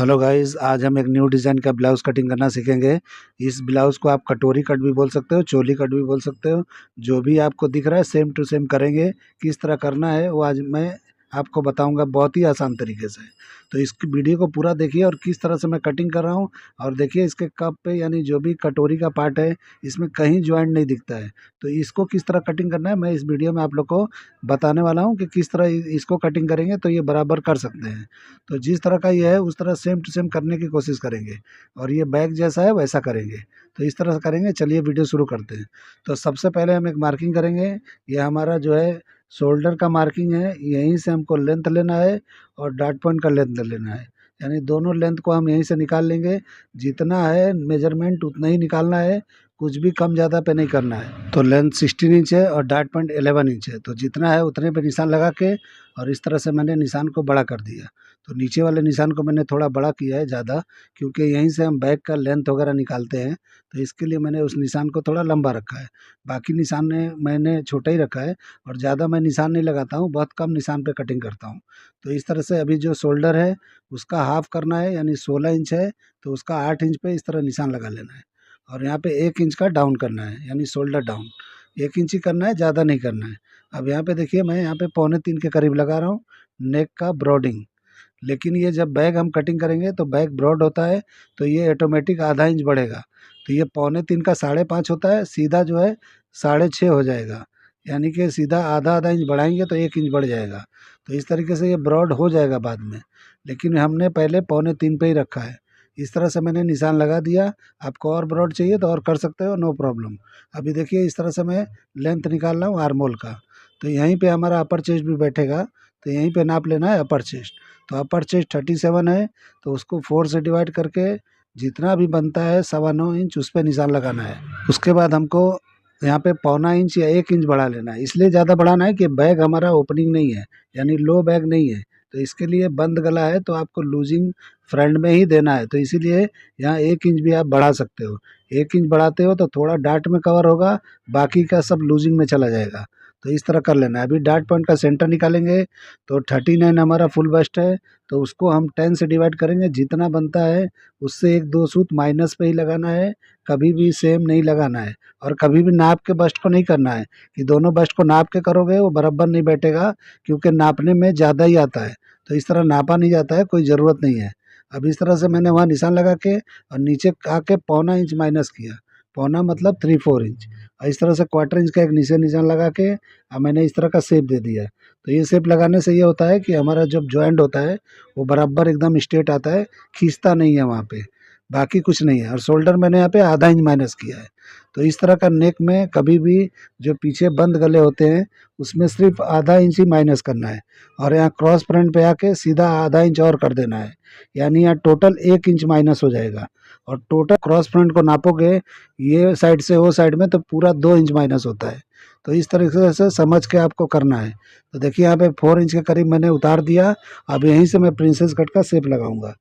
Hello guys, आज हम एक न्यू डिज़ाइन का ब्लाउज़ कटिंग करना सीखेंगे। इस ब्लाउज़ को आप कटोरी कट भी बोल सकते हो, चोली कट भी बोल सकते हो। जो भी आपको दिख रहा है सेम टू सेम करेंगे। किस तरह करना है वो आज मैं आपको बताऊंगा बहुत ही आसान तरीके से। तो इस वीडियो को पूरा देखिए और किस तरह से मैं कटिंग कर रहा हूँ। और देखिए इसके कप पे यानी जो भी कटोरी का पार्ट है इसमें कहीं जॉइंट नहीं दिखता है। तो इसको किस तरह कटिंग करना है मैं इस वीडियो में आप लोग को बताने वाला हूँ कि किस तरह इसको कटिंग करेंगे तो ये बराबर कर सकते हैं। तो जिस तरह का ये है उस तरह सेम टू सेम करने की कोशिश करेंगे और ये बैग जैसा है वैसा करेंगे। तो इस तरह से करेंगे। चलिए वीडियो शुरू करते हैं। तो सबसे पहले हम एक मार्किंग करेंगे। ये हमारा जो है शोल्डर का मार्किंग है, यहीं से हमको लेंथ लेना है और डॉट पॉइंट का लेंथ लेना है। यानी दोनों लेंथ को हम यहीं से निकाल लेंगे। जितना है मेजरमेंट उतना ही निकालना है, कुछ भी कम ज़्यादा पे नहीं करना है। तो लेंथ 16 इंच है और डॉट पॉइंट 11 इंच है। तो जितना है उतने पे निशान लगा के और इस तरह से मैंने निशान को बड़ा कर दिया। तो नीचे वाले निशान को मैंने थोड़ा बड़ा किया है ज़्यादा, क्योंकि यहीं से हम बैग का लेंथ वगैरह निकालते हैं। तो इसके लिए मैंने उस निशान को थोड़ा लंबा रखा है। बाकी निशान ने मैंने छोटा ही रखा है और ज़्यादा मैं निशान नहीं लगाता हूँ, बहुत कम निशान पे कटिंग करता हूँ। तो इस तरह से अभी जो शोल्डर है उसका हाफ करना है, यानी 16 इंच है तो उसका 8 इंच पे इस तरह निशान लगा लेना है। और यहाँ पे 1 इंच का डाउन करना है, यानी शोल्डर डाउन 1 इंच ही करना है, ज़्यादा नहीं करना है। अब यहाँ पे देखिए मैं यहाँ पे 2.25 के करीब लगा रहा हूँ नेक का ब्रॉडिंग। लेकिन ये जब बैग हम कटिंग करेंगे तो बैग ब्रॉड होता है तो ये ऑटोमेटिक आधा इंच बढ़ेगा। तो ये 2.25 का 5.5 होता है, सीधा जो है 6.5 हो जाएगा। यानी कि सीधा आधा आधा इंच बढ़ाएंगे तो 1 इंच बढ़ जाएगा। तो इस तरीके से ये ब्रॉड हो जाएगा बाद में, लेकिन हमने पहले 2.25 पे ही रखा है। इस तरह से मैंने निशान लगा दिया। आपको और ब्रॉड चाहिए तो और कर सकते हो, नो प्रॉब्लम। अभी देखिए इस तरह से मैं लेंथ निकाल रहा हूँ आर्मोल का। तो यहीं पे हमारा अपर चेस्ट भी बैठेगा, तो यहीं पे नाप लेना है अपर चेस्ट। तो अपर चेस्ट 37 है तो उसको 4 से डिवाइड करके जितना भी बनता है 9.25 इंच उस पर निशान लगाना है। उसके बाद हमको यहाँ पे 0.25 इंच या 1 इंच बढ़ा लेना है। इसलिए ज़्यादा बढ़ाना है कि बैग हमारा ओपनिंग नहीं है, यानी लो बैग नहीं है। तो इसके लिए बंद गला है तो आपको लूजिंग फ्रंट में ही देना है। तो इसीलिए यहाँ 1 इंच भी आप बढ़ा सकते हो। 1 इंच बढ़ाते हो तो थोड़ा डार्ट में कवर होगा, बाकी का सब लूजिंग में चला जाएगा। तो इस तरह कर लेना है। अभी डार्ट पॉइंट का सेंटर निकालेंगे। तो 39 हमारा फुल बस्ट है तो उसको हम 10 से डिवाइड करेंगे। जितना बनता है उससे 1-2 सूत माइनस पे ही लगाना है, कभी भी सेम नहीं लगाना है। और कभी भी नाप के बस्ट को नहीं करना है कि दोनों बस्ट को नाप के करोगे वो बराबर नहीं बैठेगा, क्योंकि नापने में ज़्यादा ही आता है। तो इस तरह नापा नहीं जाता है, कोई ज़रूरत नहीं है। अब इस तरह से मैंने वहाँ निशान लगा के और नीचे आके 0.25 इंच माइनस किया। पौना मतलब 3/4 इंच। और इस तरह से 1/4 इंच का एक नीचे निशान लगा के अब मैंने इस तरह का शेप दे दिया। तो ये शेप लगाने से ये होता है कि हमारा जब जॉइंट होता है वो बराबर एकदम स्ट्रेट आता है, खींचता नहीं है वहाँ पे, बाकी कुछ नहीं है। और शोल्डर मैंने यहाँ पे आधा इंच माइनस किया है। तो इस तरह का नेक में कभी भी जो पीछे बंद गले होते हैं उसमें सिर्फ आधा इंच ही माइनस करना है और यहाँ क्रॉस फ्रंट पे आके सीधा आधा इंच और कर देना है। यानी यहाँ टोटल 1 इंच माइनस हो जाएगा। और टोटल क्रॉस फ्रंट को नापोगे ये साइड से वो साइड में तो पूरा 2 इंच माइनस होता है। तो इस तरीके से समझ के आपको करना है। तो देखिए यहाँ पे 4 इंच के करीब मैंने उतार दिया। अब यहीं से मैं प्रिंसेस कट का शेप लगाऊंगा।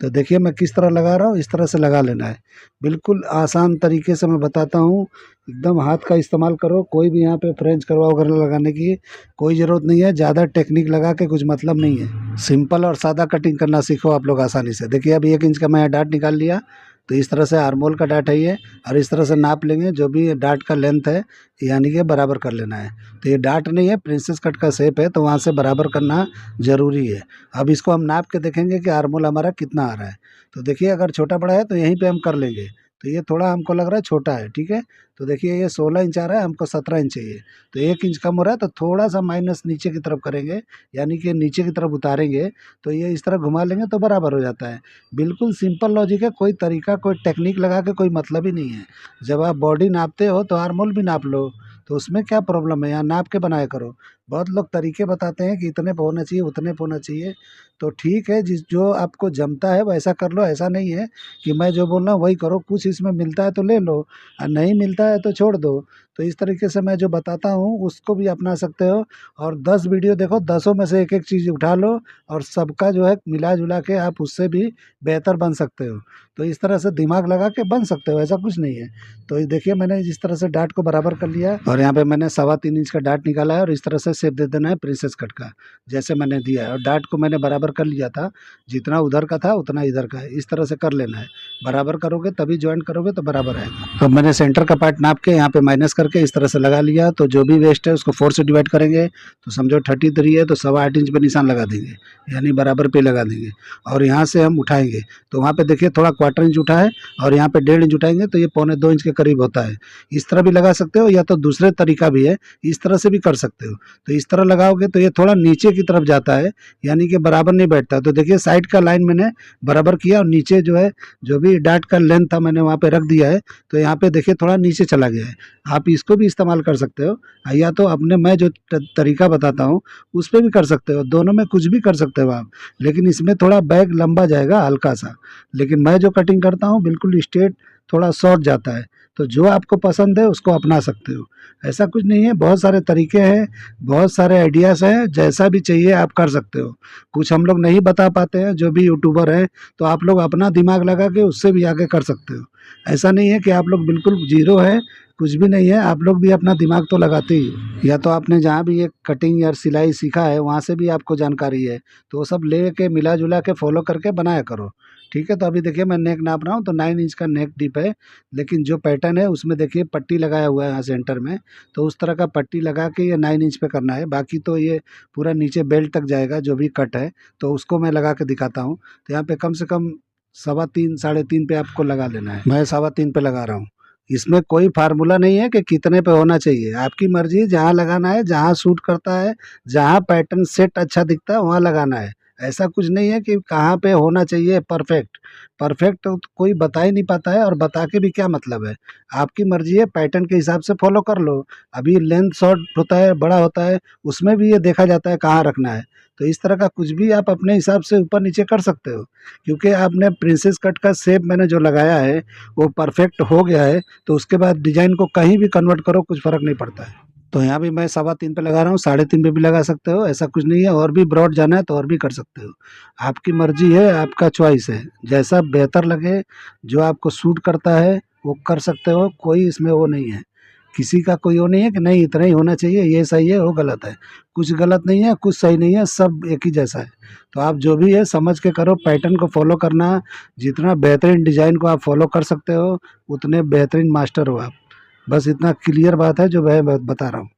तो देखिए मैं किस तरह लगा रहा हूँ, इस तरह से लगा लेना है। बिल्कुल आसान तरीके से मैं बताता हूँ, एकदम हाथ का इस्तेमाल करो। कोई भी यहाँ पे फ्रेंच करवा वगैरह लगाने की कोई ज़रूरत नहीं है, ज़्यादा टेक्निक लगा के कुछ मतलब नहीं है। सिंपल और सादा कटिंग करना सीखो आप लोग आसानी से। देखिए अभी 1 इंच का मैं डार्ट निकाल लिया। तो इस तरह से आर्मोल का डार्ट है ये। और इस तरह से नाप लेंगे जो भी डार्ट का लेंथ है, यानी कि बराबर कर लेना है। तो ये डार्ट नहीं है, प्रिंसेस कट का शेप है तो वहाँ से बराबर करना ज़रूरी है। अब इसको हम नाप के देखेंगे कि आर्मोल हमारा कितना आ रहा है। तो देखिए अगर छोटा बड़ा है तो यहीं पे हम कर लेंगे। तो ये थोड़ा हमको लग रहा है छोटा है, ठीक है। तो देखिए ये 16 इंच आ रहा है, हमको 17 इंच चाहिए। तो 1 इंच कम हो रहा है तो थोड़ा सा माइनस नीचे की तरफ करेंगे, यानी कि नीचे की तरफ उतारेंगे। तो ये इस तरह घुमा लेंगे तो बराबर हो जाता है। बिल्कुल सिंपल लॉजिक है, कोई तरीका कोई टेक्निक लगा के कोई मतलब ही नहीं है। जब आप बॉडी नापते हो तो आर्मोल भी नाप लो, तो उसमें क्या प्रॉब्लम है, यहाँ नाप के बनाया करो। बहुत लोग तरीके बताते हैं कि इतने पे होना चाहिए उतने पे होना चाहिए। तो ठीक है, जिस जो आपको जमता है वैसा कर लो। ऐसा नहीं है कि मैं जो बोल रहा हूँ वही करो, कुछ इसमें मिलता है तो ले लो और नहीं मिलता रहा है तो छोड़ दो। तो इस तरीके से मैं जो बताता हूँ उसको भी अपना सकते हो। और 10 वीडियो देखो, 10 में से एक-एक चीज़ उठा लो और सबका जो है मिला-जुला के आप उससे भी बेहतर बन सकते हो। तो इस तरह से दिमाग लगा के बन सकते हो, ऐसा कुछ नहीं है। तो ये देखिए मैंने इस तरह से डार्ट को बराबर कर लिया है और यहाँ पे मैंने 3.25 इंच का डार्ट निकाला है और इस तरह से शेप दे देना है प्रिंसेस कट का, जैसे मैंने दिया है। और डार्ट को मैंने बराबर कर लिया था, जितना उधर का था उतना इधर का है, इस तरह से कर लेना है। बराबर करोगे तभी जॉइंट करोगे तो बराबर आएगा। अब मैंने सेंटर का पार्ट नाप के यहाँ पे माइनस करके इस तरह से लगा लिया। तो जो भी वेस्ट है उसको 4 से डिवाइड करेंगे, तो समझो 33 है तो 8.25 इंच पे निशान लगा देंगे, यानी बराबर पे लगा देंगे। और यहाँ से हम उठाएंगे तो वहाँ पे देखिए थोड़ा 1/4 इंच उठा है और यहाँ पे 1.5 इंच उठाएंगे तो ये 1.25 इंच के करीब होता है। इस तरह भी लगा सकते हो या तो दूसरे तरीका भी है, इस तरह से भी कर सकते हो। तो इस तरह लगाओगे तो ये थोड़ा नीचे की तरफ जाता है, यानी कि बराबर नहीं बैठता। तो देखिए साइड का लाइन मैंने बराबर किया और नीचे जो है जो भी डार्ट का लेंथ था मैंने वहाँ पे रख दिया है। तो यहाँ पे देखिए थोड़ा नीचे चला गया है। आप इसको भी इस्तेमाल कर सकते हो या तो अपने मैं जो तरीका बताता हूँ उस पर भी कर सकते हो, दोनों में कुछ भी कर सकते हो आप। लेकिन इसमें थोड़ा बैग लंबा जाएगा हल्का सा, लेकिन मैं जो कटिंग करता हूँ बिल्कुल स्ट्रेट, थोड़ा शॉर्ट जाता है। तो जो आपको पसंद है उसको अपना सकते हो, ऐसा कुछ नहीं है। बहुत सारे तरीके हैं, बहुत सारे आइडियाज़ हैं, जैसा भी चाहिए आप कर सकते हो। कुछ हम लोग नहीं बता पाते हैं जो भी यूट्यूबर हैं, तो आप लोग अपना दिमाग लगा के उससे भी आगे कर सकते हो। ऐसा नहीं है कि आप लोग बिल्कुल ज़ीरो है, कुछ भी नहीं है। आप लोग भी अपना दिमाग तो लगाते ही हो, या तो आपने जहाँ भी ये कटिंग या सिलाई सीखा है वहाँ से भी आपको जानकारी है, तो वो सब ले के मिला जुला के फॉलो करके बनाया करो, ठीक है। तो अभी देखिए मैं नेक नाप रहा हूँ तो 9 इंच का नेक डिप है, लेकिन जो पैटर्न है उसमें देखिए पट्टी लगाया हुआ है यहाँ सेंटर में, तो उस तरह का पट्टी लगा के ये 9 इंच पे करना है। बाकी तो ये पूरा नीचे बेल्ट तक जाएगा जो भी कट है, तो उसको मैं लगा के दिखाता हूँ। तो यहाँ पे कम से कम 3.25 3.5 पे आपको लगा लेना है। मैं 3.25 पे लगा रहा हूँ। इसमें कोई फार्मूला नहीं है कि कितने पे होना चाहिए, आपकी मर्जी, जहाँ लगाना है, जहाँ सूट करता है, जहाँ पैटर्न सेट अच्छा दिखता है वहाँ लगाना है। ऐसा कुछ नहीं है कि कहाँ पे होना चाहिए परफेक्ट। परफेक्ट तो कोई बता ही नहीं पाता है, और बता के भी क्या मतलब है। आपकी मर्जी है, पैटर्न के हिसाब से फॉलो कर लो। अभी लेंथ शॉर्ट होता है, बड़ा होता है, उसमें भी ये देखा जाता है कहाँ रखना है। तो इस तरह का कुछ भी आप अपने हिसाब से ऊपर नीचे कर सकते हो, क्योंकि आपने प्रिंसेस कट का शेप मैंने जो लगाया है वो परफेक्ट हो गया है। तो उसके बाद डिजाइन को कहीं भी कन्वर्ट करो, कुछ फ़र्क नहीं पड़ता है। तो यहाँ भी मैं 3.25 पे लगा रहा हूँ, 3.5 पे भी लगा सकते हो, ऐसा कुछ नहीं है। और भी ब्रॉड जाना है तो और भी कर सकते हो, आपकी मर्जी है, आपका चॉइस है, जैसा बेहतर लगे, जो आपको सूट करता है वो कर सकते हो। कोई इसमें वो नहीं है, किसी का कोई वो नहीं है कि नहीं इतना ही होना चाहिए, ये सही है वो गलत है। कुछ गलत नहीं है, कुछ सही नहीं है, सब एक ही जैसा है। तो आप जो भी है समझ के करो, पैटर्न को फॉलो करना। जितना बेहतरीन डिज़ाइन को आप फॉलो कर सकते हो उतने बेहतरीन मास्टर हो आप। बस इतना क्लियर बात है जो मैं बता रहा हूँ।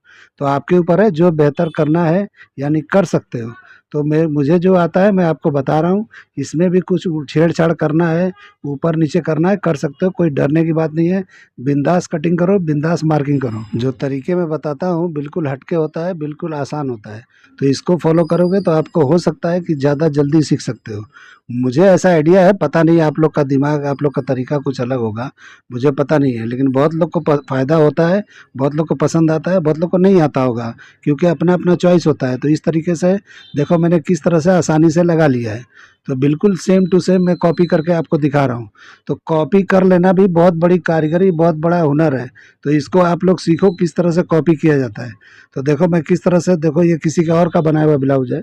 तो आपके ऊपर है, जो बेहतर करना है यानी कर सकते हो। तो मुझे जो आता है मैं आपको बता रहा हूँ, इसमें भी कुछ छेड़-छाड़ करना है, ऊपर नीचे करना है, कर सकते हो, कोई डरने की बात नहीं है। बिंदास कटिंग करो, बिंदास मार्किंग करो। जो तरीके मैं बताता हूँ बिल्कुल हटके होता है, बिल्कुल आसान होता है। तो इसको फॉलो करोगे तो आपको हो सकता है कि ज़्यादा जल्दी सीख सकते हो। मुझे ऐसा आइडिया है, पता नहीं आप लोग का दिमाग, आप लोग का तरीका कुछ अलग होगा, मुझे पता नहीं है। लेकिन बहुत लोग को फ़ायदा होता है, बहुत लोग को पसंद आता है, बहुत लोग को नहीं आता होगा, क्योंकि अपना-अपना चॉइस होता है। तो इस तरीके से देखो मैंने किस तरह से आसानी से लगा लिया है। तो बिल्कुल सेम टू सेम मैं कॉपी करके आपको दिखा रहा हूँ। तो कॉपी कर लेना भी बहुत बड़ी कारीगरी, बहुत बड़ा हुनर है। तो इसको आप लोग सीखो किस तरह से कॉपी किया जाता है। तो देखो मैं किस तरह से, देखो ये किसी का और का बनाया हुआ ब्लाउज़ है,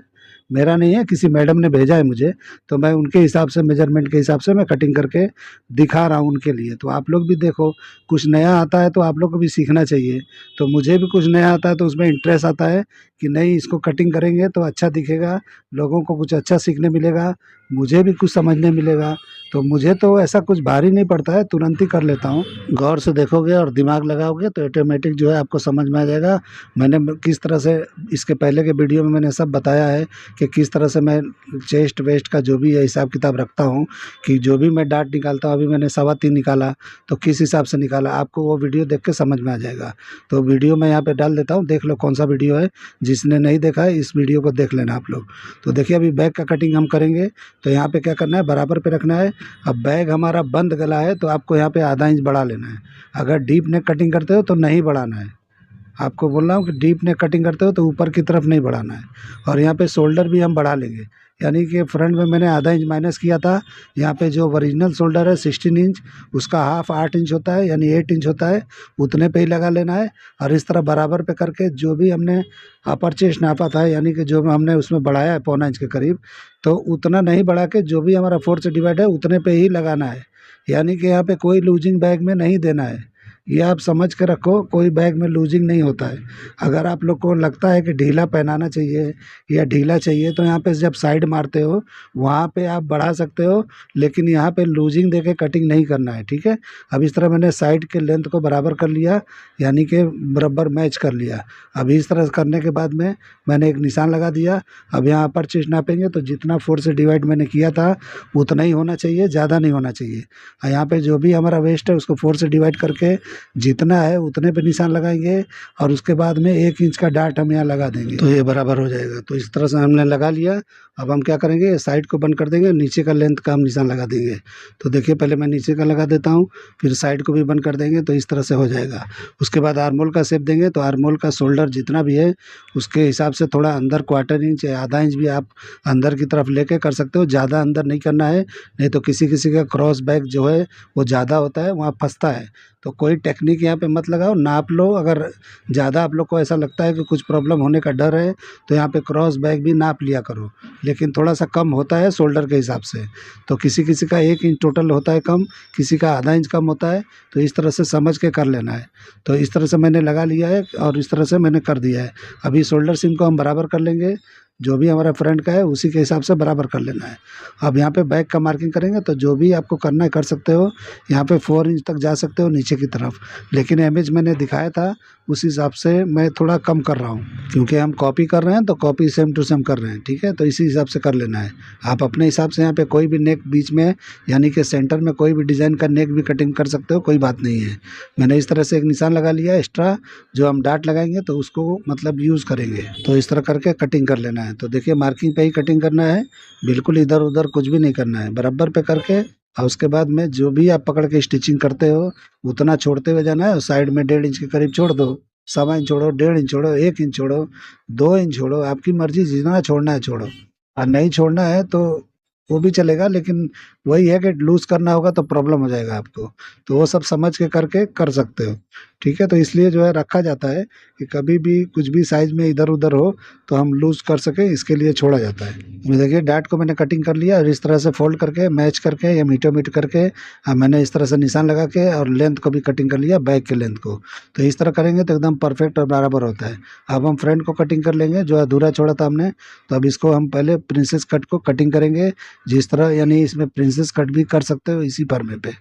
मेरा नहीं है, किसी मैडम ने भेजा है मुझे। तो मैं उनके हिसाब से, मेजरमेंट के हिसाब से मैं कटिंग करके दिखा रहा हूँ उनके लिए। तो आप लोग भी देखो, कुछ नया आता है तो आप लोग को भी सीखना चाहिए। तो मुझे भी कुछ नया आता है तो उसमें इंटरेस्ट आता है कि नहीं इसको कटिंग करेंगे तो अच्छा दिखेगा, लोगों को कुछ अच्छा सीखने मिलेगा, मुझे भी कुछ समझने मिलेगा। तो मुझे तो ऐसा कुछ भारी नहीं पड़ता है, तुरंत ही कर लेता हूँ। गौर से देखोगे और दिमाग लगाओगे तो ऑटोमेटिक जो है आपको समझ में आ जाएगा। मैंने किस तरह से इसके पहले के वीडियो में मैंने सब बताया है कि किस तरह से मैं चेस्ट वेस्ट का जो भी है हिसाब किताब रखता हूँ, कि जो भी मैं डार्ट निकालता हूँ, अभी मैंने 3.25 निकाला तो किस हिसाब से निकाला, आपको वो वीडियो देख के समझ में आ जाएगा। तो वीडियो मैं यहाँ पे डाल देता हूँ, देख लो कौन सा वीडियो है। जिसने नहीं देखा है इस वीडियो को देख लेना आप लोग। तो देखिए अभी बैक का कटिंग हम करेंगे, तो यहाँ पे क्या करना है, बराबर पे रखना है। अब बैग हमारा बंद गला है तो आपको यहाँ पे आधा इंच बढ़ा लेना है। अगर डीप नेक कटिंग करते हो तो नहीं बढ़ाना है, आपको बोल रहा हूँ कि डीप नेक कटिंग करते हो तो ऊपर की तरफ नहीं बढ़ाना है। और यहाँ पे शोल्डर भी हम बढ़ा लेंगे, यानी कि फ्रंट में मैंने आधा इंच माइनस किया था। यहाँ पे जो ओरिजिनल शोल्डर है 16 इंच, उसका हाफ 8 इंच होता है, यानी 8 इंच होता है, उतने पे ही लगा लेना है। और इस तरह बराबर पे करके जो भी हमने अपर चेस्ट नापा था, यानी कि जो हमने उसमें बढ़ाया है पौना इंच के करीब, तो उतना नहीं बढ़ा के जो भी हमारा 4 से डिवाइड है उतने पे ही लगाना है। यानी कि यहाँ पे कोई लूजिंग बैग में नहीं देना है, ये आप समझ के रखो, कोई बैग में लूजिंग नहीं होता है। अगर आप लोग को लगता है कि ढीला पहनाना चाहिए या ढीला चाहिए, तो यहाँ पे जब साइड मारते हो वहाँ पे आप बढ़ा सकते हो, लेकिन यहाँ पे लूजिंग देके कटिंग नहीं करना है, ठीक है। अब इस तरह मैंने साइड के लेंथ को बराबर कर लिया, यानी कि बराबर मैच कर लिया। अभी इस तरह करने के बाद में मैंने एक निशान लगा दिया। अब यहाँ अपर चेस्ट नापेंगे तो जितना 4 से डिवाइड मैंने किया था उतना ही होना चाहिए, ज़्यादा नहीं होना चाहिए। और यहाँ पे जो भी हमारा वेस्ट है उसको 4 से डिवाइड करके जितना है उतने पे निशान लगाएंगे, और उसके बाद में 1 इंच का डार्ट हम यहाँ लगा देंगे, तो ये बराबर हो जाएगा। तो इस तरह से हमने लगा लिया। अब हम क्या करेंगे, साइड को बंद कर देंगे, नीचे का लेंथ का हम निशान लगा देंगे। तो देखिए पहले मैं नीचे का लगा देता हूँ, फिर साइड को भी बंद कर देंगे, तो इस तरह से हो जाएगा। उसके बाद आर्मोल का शेप देंगे, तो आर्मोल का शोल्डर जितना भी है उसके हिसाब से थोड़ा अंदर 1/4 इंच या आधा इंच भी आप अंदर की तरफ लेके कर सकते हो, ज़्यादा अंदर नहीं करना है, नहीं तो किसी किसी का क्रॉस बैक जो है वो ज़्यादा होता है, वहाँ फंसता है। तो कोई टेक्निक यहाँ पे मत लगाओ, नाप लो। अगर ज़्यादा आप लोग को ऐसा लगता है कि कुछ प्रॉब्लम होने का डर है, तो यहाँ पे क्रॉस बैक भी नाप लिया करो, लेकिन थोड़ा सा कम होता है शोल्डर के हिसाब से। तो किसी किसी का 1 इंच टोटल होता है कम, किसी का आधा इंच कम होता है, तो इस तरह से समझ के कर लेना है। तो इस तरह से मैंने लगा लिया है और इस तरह से मैंने कर दिया है। अभी शोल्डर सीम को हम बराबर कर लेंगे, जो भी हमारा फ्रंट का है उसी के हिसाब से बराबर कर लेना है। अब यहाँ पे बैक का मार्किंग करेंगे, तो जो भी आपको करना है कर सकते हो। यहाँ पे 4 इंच तक जा सकते हो नीचे की तरफ, लेकिन इमेज मैंने दिखाया था उस हिसाब से मैं थोड़ा कम कर रहा हूँ, क्योंकि हम कॉपी कर रहे हैं तो कॉपी सेम टू सेम कर रहे हैं, ठीक है। तो इसी हिसाब से कर लेना है। आप अपने हिसाब से यहाँ पे कोई भी नेक बीच में, यानी कि सेंटर में कोई भी डिज़ाइन का नेक भी कटिंग कर सकते हो, कोई बात नहीं है। मैंने इस तरह से एक निशान लगा लिया एक्स्ट्रा, जो हम डार्ट लगाएंगे तो उसको मतलब यूज़ करेंगे। तो इस तरह करके कटिंग कर लेना है। तो देखिए मार्किंग पे ही कटिंग करना है, बिल्कुल इधर उधर कुछ भी नहीं करना है, बराबर पे करके। और उसके बाद में जो भी आप पकड़ के स्टिचिंग करते हो उतना छोड़ते हुए जाना है, और साइड में 1.5 इंच के करीब छोड़ दो। 1.25 इंच छोड़ो, 1.5 इंच छोड़ो, 1 इंच छोड़ो, 2 इंच छोड़ो, आपकी मर्जी, जितना छोड़ना है छोड़ो। और नहीं छोड़ना है तो वो भी चलेगा, लेकिन वही है कि लूज़ करना होगा तो प्रॉब्लम हो जाएगा आपको। तो वो सब समझ के करके कर सकते हो, ठीक है। तो इसलिए जो है रखा जाता है कि कभी भी कुछ भी साइज़ में इधर उधर हो तो हम लूज़ कर सकें, इसके लिए छोड़ा जाता है। तो देखिए डार्ट को मैंने कटिंग कर लिया, और इस तरह से फोल्ड करके मैच करके या मीटर मीट करके मैंने इस तरह से निशान लगा के और लेंथ को भी कटिंग कर लिया, बैक के लेंथ को। तो इस तरह करेंगे तो एकदम परफेक्ट और बराबर होता है। अब हम फ्रंट को कटिंग कर लेंगे, जो अधूरा छोड़ा था हमने। तो अब इसको हम पहले प्रिंसेस कट को कटिंग करेंगे, जिस तरह, यानी इसमें प्रिंसेस कट भी कर सकते हो इसी परमे पे,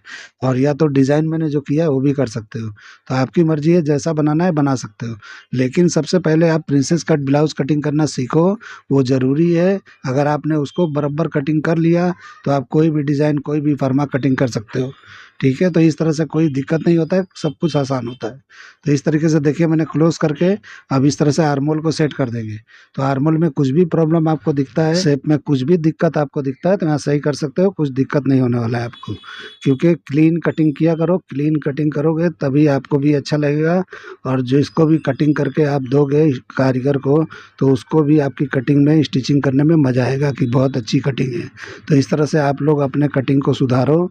और या तो डिज़ाइन मैंने जो किया है वो भी कर सकते हो। तो आपकी मर्जी है, जैसा बनाना है बना सकते हो, लेकिन सबसे पहले आप प्रिंसेस कट ब्लाउज कटिंग करना सीखो, वो ज़रूरी है। अगर आपने उसको बराबर कटिंग कर लिया तो आप कोई भी डिज़ाइन, कोई भी फर्मा कटिंग कर सकते हो, ठीक है। तो इस तरह से कोई दिक्कत नहीं होता है, सब कुछ आसान होता है। तो इस तरीके से देखिए मैंने क्लोज करके अब इस तरह से आर्मोल को सेट कर देंगे। तो आर्मोल में कुछ भी प्रॉब्लम आपको दिखता है, शेप में कुछ भी दिक्कत आपको दिखता है, तो यहाँ सही कर सकते हो, कुछ दिक्कत नहीं होने वाला है आपको। क्योंकि क्लीन कटिंग किया करो, क्लीन कटिंग करोगे तभी आपको भी अच्छा लगेगा, और जो इसको भी कटिंग करके आप दोगे कारीगर को, तो उसको भी आपकी कटिंग में, स्टिचिंग करने में मज़ा आएगा कि बहुत अच्छी कटिंग है। तो इस तरह से आप लोग अपने कटिंग को सुधारो,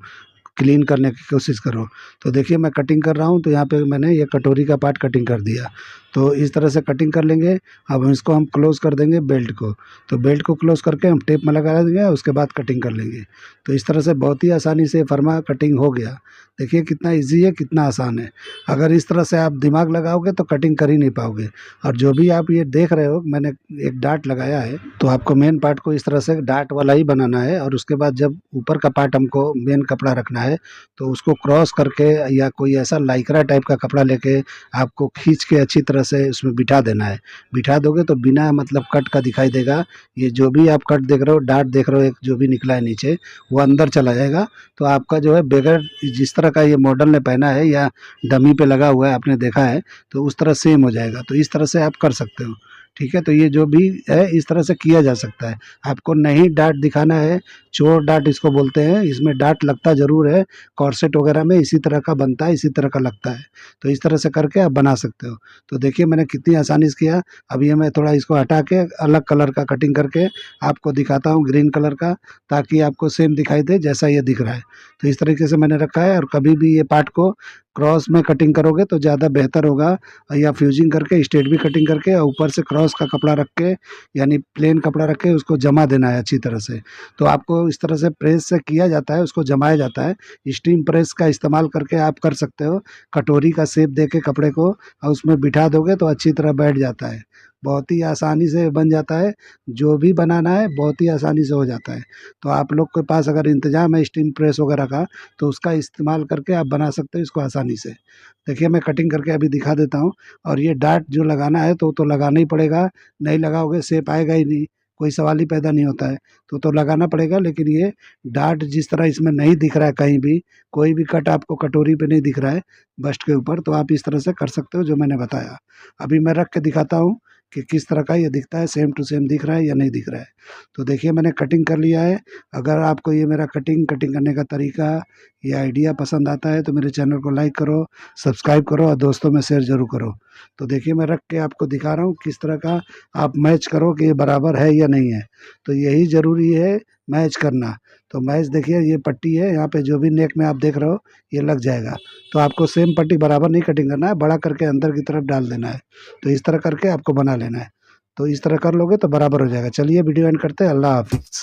क्लीन करने की कोशिश करो। तो देखिए मैं कटिंग कर रहा हूँ, तो यहाँ पे मैंने ये कटोरी का पार्ट कटिंग कर दिया। तो इस तरह से कटिंग कर लेंगे। अब इसको हम क्लोज़ कर देंगे बेल्ट को। तो बेल्ट को क्लोज़ करके हम टेप में लगा देंगे, उसके बाद कटिंग कर लेंगे। तो इस तरह से बहुत ही आसानी से फर्मा कटिंग हो गया। देखिए कितना ईज़ी है, कितना आसान है। अगर इस तरह से आप दिमाग लगाओगे तो कटिंग कर ही नहीं पाओगे। और जो भी आप ये देख रहे हो, मैंने एक डार्ट लगाया है, तो आपको मेन पार्ट को इस तरह से डार्ट वाला ही बनाना है, और उसके बाद जब ऊपर का पार्ट हमको मेन कपड़ा रखना है, तो उसको क्रॉस करके या कोई ऐसा लाइक्रा टाइप का कपड़ा लेके आपको खींच के अच्छी तरह से उसमें बिठा देना है। बिठा दोगे तो बिना मतलब कट का दिखाई देगा। ये जो भी आप कट देख रहे हो, डार्ट देख रहे हो, एक जो भी निकला है नीचे, वो अंदर चला जाएगा। तो आपका जो है बगैर, जिस तरह का ये मॉडल ने पहना है या डमी पे लगा हुआ है आपने देखा है, तो उस तरह सेम हो जाएगा। तो इस तरह से आप कर सकते हो, ठीक है, तो ये जो भी है इस तरह से किया जा सकता है। आपको नहीं डार्ट दिखाना है, चोर डार्ट इसको बोलते हैं, इसमें डार्ट लगता ज़रूर है, कॉर्सेट वगैरह में इसी तरह का बनता है, इसी तरह का लगता है। तो इस तरह से करके आप बना सकते हो। तो देखिए मैंने कितनी आसानी से किया। अब ये मैं थोड़ा इसको हटा के अलग कलर का कटिंग करके आपको दिखाता हूँ, ग्रीन कलर का, ताकि आपको सेम दिखाई दे जैसा ये दिख रहा है। तो इस तरीके से मैंने रखा है, और कभी भी ये पार्ट को क्रॉस में कटिंग करोगे तो ज़्यादा बेहतर होगा, या फ्यूजिंग करके स्ट्रेट भी कटिंग करके और ऊपर से क्रॉस का कपड़ा रख के, यानी प्लेन कपड़ा रख के उसको जमा देना है अच्छी तरह से। तो आपको इस तरह से प्रेस से किया जाता है, उसको जमाया जाता है। स्टीम प्रेस का इस्तेमाल करके आप कर सकते हो। कटोरी का शेप दे के कपड़े को और उसमें बिठा दोगे तो अच्छी तरह बैठ जाता है। बहुत ही आसानी से बन जाता है, जो भी बनाना है बहुत ही आसानी से हो जाता है। तो आप लोग के पास अगर इंतज़ाम है स्टीम प्रेस वगैरह का, तो उसका इस्तेमाल करके आप बना सकते हो इसको आसानी से। देखिए मैं कटिंग करके अभी दिखा देता हूँ। और ये डार्ट जो लगाना है तो लगाना ही पड़ेगा, नहीं लगाओगे शेप आएगा ही नहीं, कोई सवाल ही पैदा नहीं होता है। तो लगाना पड़ेगा, लेकिन ये डार्ट जिस तरह इसमें नहीं दिख रहा है कहीं भी, कोई भी कट आपको कटोरी पे नहीं दिख रहा है बस्ट के ऊपर, तो आप इस तरह से कर सकते हो जो मैंने बताया। अभी मैं रख के दिखाता हूँ कि किस तरह का ये दिखता है, सेम टू सेम दिख रहा है या नहीं दिख रहा है। तो देखिए मैंने कटिंग कर लिया है। अगर आपको ये मेरा कटिंग करने का तरीका, ये आइडिया पसंद आता है तो मेरे चैनल को लाइक करो, सब्सक्राइब करो और दोस्तों में शेयर ज़रूर करो। तो देखिए मैं रख के आपको दिखा रहा हूँ किस तरह का आप मैच करो कि ये बराबर है या नहीं है। तो यही ज़रूरी है, मैच करना। तो मैच देखिए ये पट्टी है, यहाँ पे जो भी नेक में आप देख रहे हो ये लग जाएगा। तो आपको सेम पट्टी बराबर नहीं कटिंग करना है, बड़ा करके अंदर की तरफ डाल देना है। तो इस तरह करके आपको बना लेना है। तो इस तरह कर लोगे तो बराबर हो जाएगा। चलिए वीडियो एंड करते हैं। अल्लाह हाफिज़।